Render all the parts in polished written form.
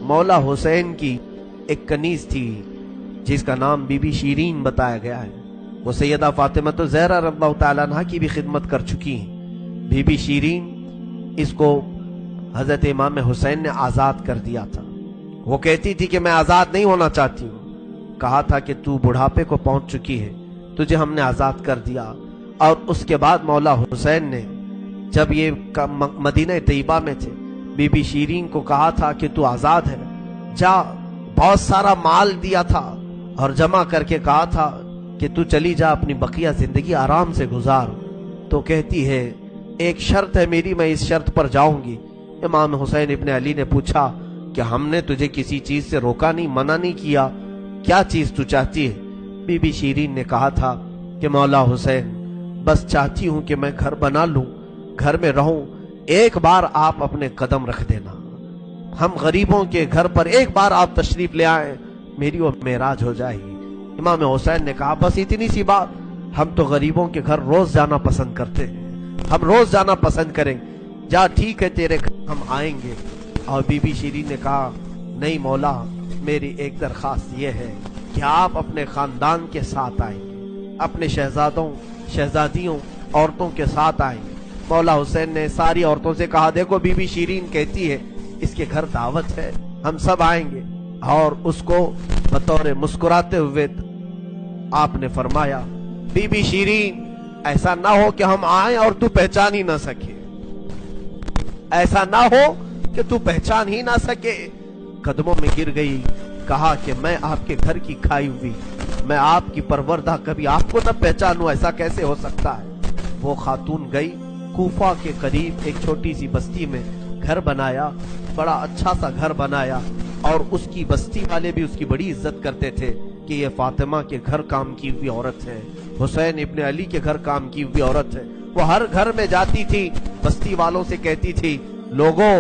مولا حسین کی ایک کنیز تھی جس کا نام بی بی شیرین بتایا گیا ہے. وہ سیدہ فاطمہ الزہرا رضی اللہ تعالیٰ عنہ کی بھی خدمت کر چکی ہیں. بی بی شیرین اس کو حضرت امام حسین نے آزاد کر دیا تھا. وہ کہتی تھی کہ میں آزاد نہیں ہونا چاہتی ہوں. کہا تھا کہ تو بڑھاپے کو پہنچ چکی ہے, تجھے ہم نے آزاد کر دیا. اور اس کے بعد مولا حسین نے جب یہ مدینہ طیبہ میں تھے, بی بی شیرین کو کہا تھا کہ تو آزاد ہے, جا. بہت سارا مال دیا تھا اور جمع کر کے کہا تھا کہ تو چلی جا, اپنی بقیہ زندگی آرام سے گزار. تو کہتی ہے ایک شرط ہے میری, میں اس شرط پر جاؤں گی. امام حسین ابن علی نے پوچھا کہ ہم نے تجھے کسی چیز سے روکا نہیں, منع نہیں کیا, کیا چیز تو چاہتی ہے؟ بی بی شیرین نے کہا تھا کہ مولا حسین بس چاہتی ہوں کہ میں گھر بنا لوں, گھر میں رہوں, ایک بار آپ اپنے قدم رکھ دینا, ہم غریبوں کے گھر پر ایک بار آپ تشریف لے آئیں, میری وہ معراج ہو جائے گی. امام حسین نے کہا بس اتنی سی بات, ہم تو غریبوں کے گھر روز جانا پسند کرتے ہیں, ہم روز جانا پسند کریں, جا ٹھیک ہے تیرے گھر ہم آئیں گے. اور بی بی شیرین نے کہا نہیں مولا, میری ایک درخواست یہ ہے کہ آپ اپنے خاندان کے ساتھ آئیں گے, اپنے شہزادوں شہزادیوں عورتوں کے ساتھ آئیں گے. مولا حسین نے ساری عورتوں سے کہا دیکھو بی بی شیرین کہتی ہے اس کے گھر دعوت ہے, ہم سب آئیں گے. اور اس کو بطور مسکراتے ہوئے آپ نے فرمایا بی بی شیرین ایسا نہ ہو کہ ہم آئیں اور تو پہچان ہی نہ سکے, ایسا نہ ہو کہ تو پہچان ہی نہ سکے. قدموں میں گر گئی, کہا کہ میں آپ کے گھر کی کھائی ہوئی, میں آپ کی پروردہ, کبھی آپ کو نہ پہچانوں, ایسا کیسے ہو سکتا ہے. وہ خاتون گئی, کوفہ کے قریب ایک چھوٹی سی بستی میں گھر بنایا, بڑا اچھا سا گھر بنایا. اور اس کی بستی والے بھی اس کی بڑی عزت کرتے تھے کہ یہ فاطمہ کے گھر کام کی ہوئی عورت ہے, حسین ابن علی کے گھر کام کی ہوئی عورت ہے. وہ ہر گھر میں جاتی تھی, بستی والوں سے کہتی تھی لوگوں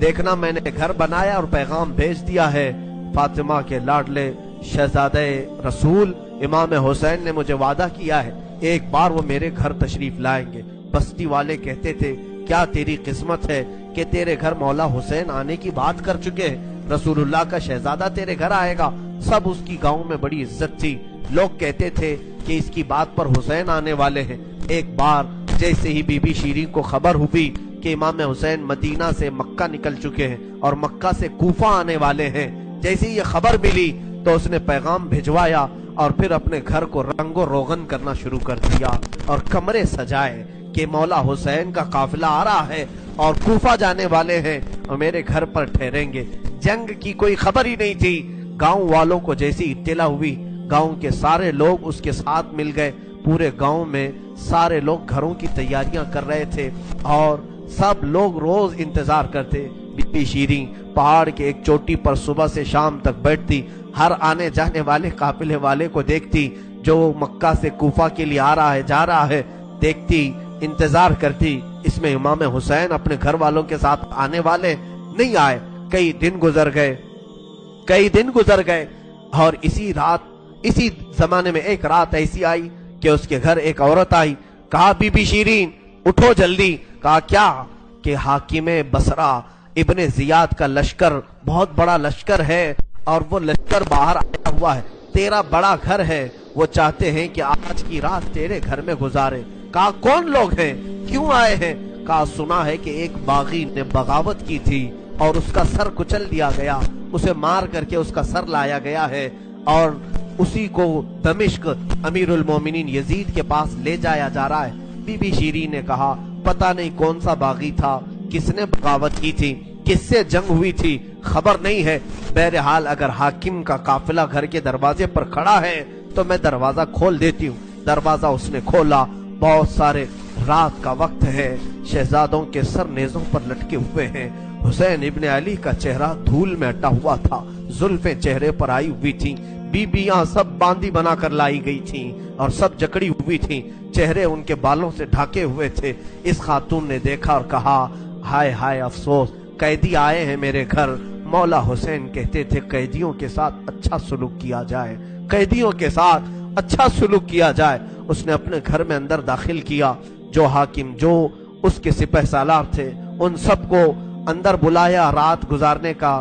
دیکھنا میں نے گھر بنایا اور پیغام بھیج دیا ہے, فاطمہ کے لاڈلے شہزادے رسول امام حسین نے مجھے وعدہ کیا ہے ایک بار وہ میرے گھر تشریف لائیں گے. بستی والے کہتے تھے کیا تیری قسمت ہے کہ تیرے گھر مولا حسین آنے کی بات کر چکے ہیں, رسول اللہ کا شہزادہ تیرے گھر آئے گا. سب اس کی گاؤں میں بڑی عزت تھی, لوگ کہتے تھے کہ اس کی بات پر حسین آنے والے ہیں. ایک بار جیسے ہی بی بی شیرین کو خبر ہوئی کہ امام حسین مدینہ سے مکہ نکل چکے ہیں اور مکہ سے کوفہ آنے والے ہیں, جیسے ہی یہ خبر ملی تو اس نے پیغام بھجوایا اور پھر اپنے گھر کو رنگ و روغن کرنا شروع کر دیا اور کمرے سجائے کہ مولا حسین کا قافلہ آ رہا ہے اور کوفہ جانے والے ہیں اور میرے گھر پر ٹھہریں گے. جنگ کی کوئی خبر ہی نہیں تھی. گاؤں والوں کو جیسی اطلاع ہوئی, گاؤں کے سارے لوگ اس کے ساتھ مل گئے. پورے گاؤں میں سارے لوگ گھروں کی تیاریاں کر رہے تھے اور سب لوگ روز انتظار کرتے. بی بی شیرین پہاڑ کے ایک چوٹی پر صبح سے شام تک بیٹھتی, ہر آنے جانے والے قافلے والے کو دیکھتی جو مکہ سے کوفہ کے لیے آ رہا ہے جا رہا ہے, دیکھتی, انتظار کرتی. اس میں امام حسین اپنے گھر والوں کے ساتھ آنے والے نہیں آئے. کئی دن گزر گئے اور اسی رات, اسی زمانے میں ایک رات ایسی آئی کہ اس کے گھر ایک عورت آئی. کہا بی بی شیرین اٹھو جلدی. کہا کیا؟ کہ حاکم بصرہ ابن زیاد کا لشکر, بہت بڑا لشکر ہے اور وہ لشکر باہر آیا ہوا ہے, تیرا بڑا گھر ہے, وہ چاہتے ہیں کہ آج کی رات تیرے گھر میں گزارے. کہا کون لوگ ہیں, کیوں آئے ہیں؟ کہا سنا ہے کہ ایک باغی نے بغاوت کی تھی اور اس کا سر کچل دیا گیا, اسے مار کر کے اس کا سر لایا گیا ہے اور اسی کو دمشق امیر المومنین یزید کے پاس لے جایا جا رہا ہے. بی بی شیرین نے کہا پتہ نہیں کون سا باغی تھا, کس نے بغاوت کی تھی, کس سے جنگ ہوئی تھی, خبر نہیں ہے. بہرحال اگر حاکم کا قافلہ گھر کے دروازے پر کھڑا ہے تو میں دروازہ کھول دیتی ہوں. دروازہ اس نے کھولا, بہت سارے رات کا وقت ہے, شہزادوں کے سر نیزوں پر لٹکے ہوئے ہیں. حسین ابن علی کا چہرہ دھول میں اٹا ہوا تھا, زلفیں چہرے پر آئی ہوئی تھیں, بیبیاں سب باندی بنا کر لائی گئی تھیں اور سب جکڑی ہوئی تھیں, چہرے ان کے بالوں سے ڈھاکے ہوئے تھے. اس خاتون نے دیکھا اور کہا ہائے ہائے افسوس, قیدی آئے ہیں میرے گھر. مولا حسین کہتے تھے قیدیوں کے ساتھ اچھا سلوک کیا جائے, قیدیوں کے ساتھ اچھا سلوک کیا جائے. اس نے اپنے گھر میں اندر داخل کیا, جو حاکم, جو اس کے سپہ سالار تھے, ان سب کو اندر بلایا, رات گزارنے کا